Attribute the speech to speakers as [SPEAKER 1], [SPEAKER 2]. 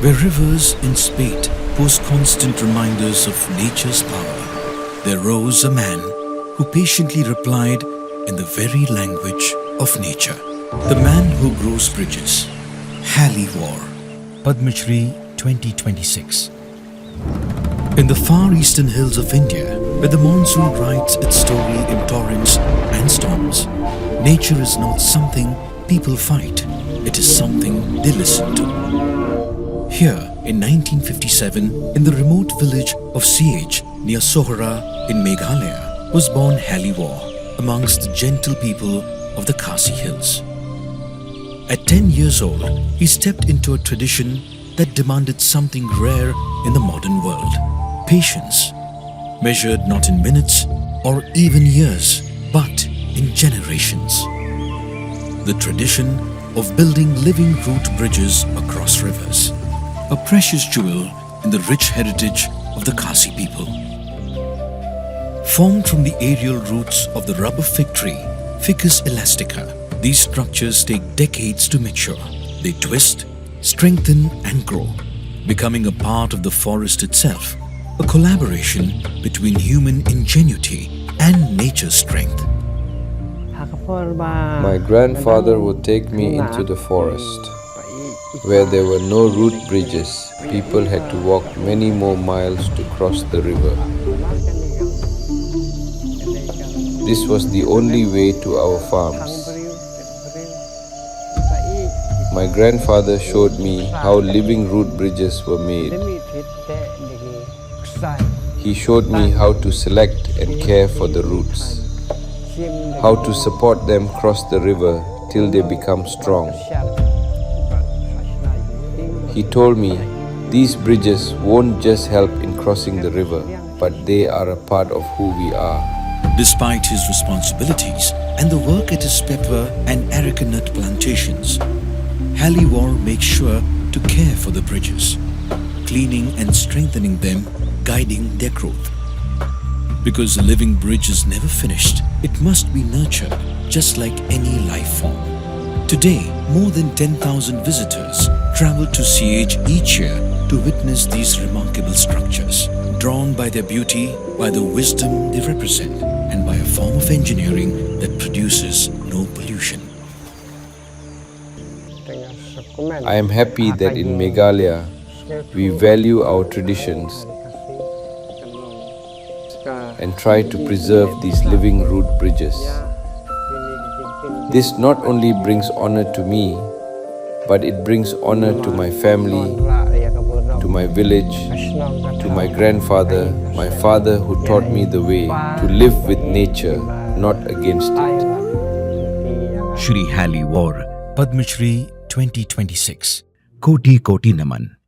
[SPEAKER 1] Where rivers in spate pose constant reminders of nature's power, there rose a man who patiently replied in the very language of nature. The man who grows bridges. Hally War. Padma Shri 2026. In the far eastern hills of India, where the monsoon writes its story in torrents and storms, nature is not something people fight, it is something they listen to. Here, in 1957, in the remote village of CH near Sohra in Meghalaya, was born Hally War amongst the gentle people of the Khasi Hills. At 10 years old, he stepped into a tradition that demanded something rare in the modern world: patience, measured not in minutes or even years, but in generations. The tradition of building living root bridges across rivers, a precious jewel in the rich heritage of the Khasi people. Formed from the aerial roots of the rubber fig tree, Ficus elastica, these structures take decades to mature. They twist, strengthen and grow, becoming a part of the forest itself, a collaboration between human ingenuity and nature's strength.
[SPEAKER 2] My grandfather would take me into the forest. Where there were no root bridges, people had to walk many more miles to cross the river. This was the only way to our farms. My grandfather showed me how living root bridges were made. He showed me how to select and care for the roots, how to support them cross the river till they become strong. He told me these bridges won't just help in crossing the river, but they are a part of who we are.
[SPEAKER 1] Despite his responsibilities and the work at his pepper and areca nut plantations, Hally War makes sure to care for the bridges, cleaning and strengthening them, guiding their growth. Because a living bridge is never finished, it must be nurtured just like any life form. Today, more than 10,000 visitors travel to CH each year to witness these remarkable structures, drawn by their beauty, by the wisdom they represent, and by a form of engineering that produces no pollution.
[SPEAKER 2] I am happy that in Meghalaya, we value our traditions and try to preserve these living root bridges. This not only brings honor to me, but it brings honor to my family, to my village, to my grandfather, my father who taught me the way to live with nature, not against it.
[SPEAKER 1] Shri Hally War, Padma Shri 2026. Koti Koti Naman.